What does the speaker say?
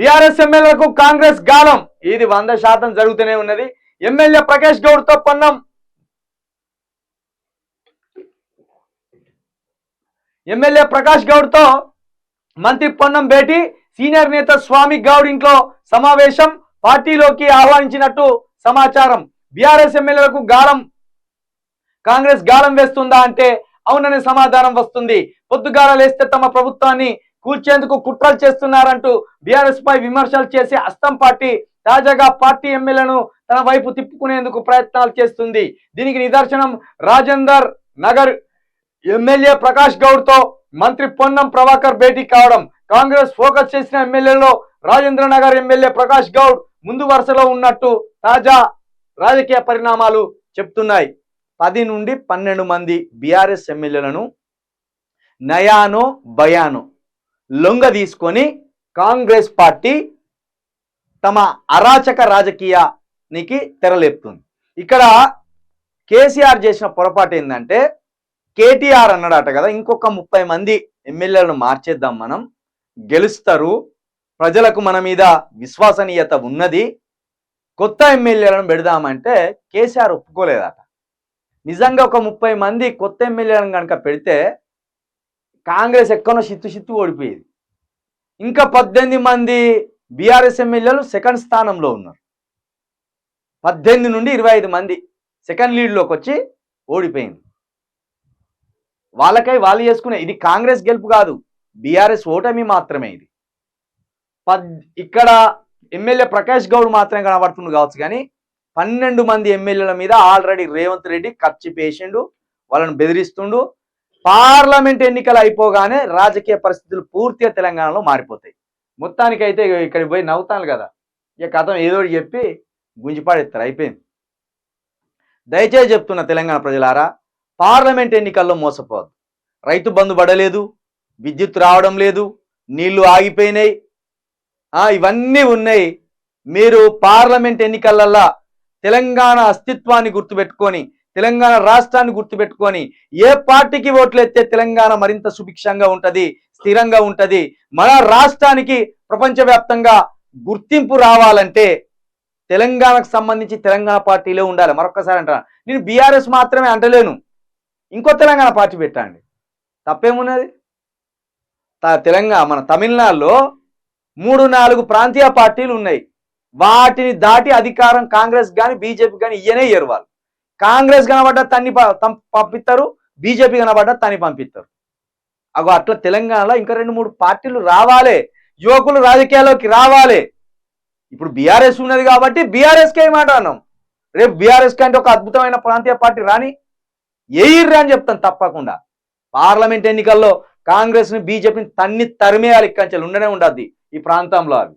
BRS ఎమ్మెల్యేలకు కాంగ్రెస్ గాలం ఇది 100% జరుగుతూనే ఉన్నది. ఎమ్మెల్యే ప్రకాష్ గౌడ్ తో పొన్నం ఎమ్మెల్యే ప్రకాష్ గౌడ్ తో మంత్రి పొన్నం భేటీ, సీనియర్ నేత స్వామి గౌడ్ ఇంట్లో సమావేశం, పార్టీలోకి ఆహ్వానించినట్టు సమాచారం. బీఆర్ఎస్ ఎమ్మెల్యేలకు గాలం కాంగ్రెస్ గాలం వేస్తుందా అంటే అవుననే సమాధానం వస్తుంది. పొద్దుగాల లేస్తే తమ ప్రభుత్వాన్ని కూల్చేందుకు కుట్రలు చేస్తున్నారంటూ బీఆర్ఎస్ పై విమర్శలు చేసే అస్తం పార్టీ తాజాగా పార్టీ ఎమ్మెల్యేలను తన వైపు తిప్పుకునేందుకు ప్రయత్నాలు చేస్తుంది. దీనికి నిదర్శనం రాజేందర్ నగర్ ఎమ్మెల్యే ప్రకాష్ గౌడ్ తో మంత్రి పొన్నం ప్రభాకర్ భేటీ కావడం. కాంగ్రెస్ ఫోకస్ చేసిన ఎమ్మెల్యేలో రాజేంద్ర నగర్ ఎమ్మెల్యే ప్రకాష్ గౌడ్ ముందు వరుసలో ఉన్నట్టు తాజా రాజకీయ పరిణామాలు చెప్తున్నాయి. 10 నుండి 12 మంది బీఆర్ఎస్ ఎమ్మెల్యేలను నయానో భయానో లొంగ తీసుకొని కాంగ్రెస్ పార్టీ తమ అరాచక రాజకీయానికి తెరలేపుతుంది. ఇక్కడ కేసీఆర్ చేసిన పొరపాటు ఏంటంటే, కేటీఆర్ అన్నాడట కదా, ఇంకొక 30 మంది ఎమ్మెల్యేలను మార్చేద్దాం, మనం గెలుస్తారు, ప్రజలకు మన మీద విశ్వసనీయత ఉన్నది, కొత్త ఎమ్మెల్యేలను పెడదామంటే కేసీఆర్ ఒప్పుకోలేదట. నిజంగా ఒక 30 మంది కొత్త ఎమ్మెల్యేలను కనుక పెడితే కాంగ్రెస్ ఎక్కడో చిత్తు ఓడిపోయేది. ఇంకా 18 మంది బీఆర్ఎస్ ఎమ్మెల్యేలు సెకండ్ స్థానంలో ఉన్నారు. 18 నుండి 25 మంది సెకండ్ లీడ్లోకి వచ్చి ఓడిపోయింది. వాళ్ళకై వాళ్ళు చేసుకునే, ఇది కాంగ్రెస్ గెలుపు కాదు, బీఆర్ఎస్ ఓటమి మాత్రమే. ఇది ఇక్కడ ఎమ్మెల్యే ప్రకాష్ గౌడ్ మాత్రమే కనబడుతుంది కావచ్చు, కానీ 12 మంది ఎమ్మెల్యేల మీద ఆల్రెడీ రేవంత్ రెడ్డి ఖర్చు పేషెండు, వాళ్ళని బెదిరిస్తుండు. పార్లమెంట్ ఎన్నికలు అయిపోగానే రాజకీయ పరిస్థితులు పూర్తిగా తెలంగాణలో మారిపోతాయి. మొత్తానికైతే ఇక్కడికి పోయి నవ్వుతాను కదా, ఇక కథం ఏదో చెప్పి గుంజిపాడెత్తారు, అయిపోయింది. దయచేసి చెప్తున్న తెలంగాణ ప్రజలారా, పార్లమెంట్ ఎన్నికల్లో మోసపోవద్దు. రైతు బంధు పడలేదు, విద్యుత్ రావడం లేదు, నీళ్లు ఆగిపోయినాయి, ఇవన్నీ ఉన్నాయి. మీరు పార్లమెంట్ ఎన్నికలల్లో తెలంగాణ అస్తిత్వాన్ని గుర్తుపెట్టుకొని, తెలంగాణ రాష్ట్రాన్ని గుర్తుపెట్టుకొని ఏ పార్టీకి ఓట్లు ఎత్తే తెలంగాణ మరింత సుభిక్షంగా ఉంటుంది, స్థిరంగా ఉంటుంది. మన రాష్ట్రానికి ప్రపంచవ్యాప్తంగా గుర్తింపు రావాలంటే తెలంగాణకు సంబంధించి తెలంగాణ పార్టీలో ఉండాలి. మరొకసారి అంటాను, నేను బీఆర్ఎస్ మాత్రమే అంటలేను, ఇంకో తెలంగాణ పార్టీ పెట్టండి, తప్పేమున్నది. తెలంగాణ మన తమిళనాడులో 3-4 ప్రాంతీయ పార్టీలు ఉన్నాయి. వాటిని దాటి అధికారం కాంగ్రెస్ కానీ బీజేపీ కానీ ఇయ్యనే ఇయ్యరు. వాళ్ళు కాంగ్రెస్ కనబడ్డా తన్ని పంపిస్తారు, బీజేపీ కనబడ్డా తన్ని పంపిస్తారు. అగో అట్లా తెలంగాణలో ఇంకా 2-3 పార్టీలు రావాలి, యువకులు రాజకీయాల్లోకి రావాలి. ఇప్పుడు బీఆర్ఎస్ ఉన్నది కాబట్టి బీఆర్ఎస్కే మాట అన్నాం, రేపు బీఆర్ఎస్ కంటే ఒక అద్భుతమైన ప్రాంతీయ పార్టీ రాని ఎయిర్రా అని చెప్తాను తప్పకుండా. పార్లమెంట్ ఎన్నికల్లో కాంగ్రెస్ని బీజేపీని తన్ని తరిమేయాలి, ఇక్కడి ఉండనే ఉండద్ది ఈ ప్రాంతంలో. అవి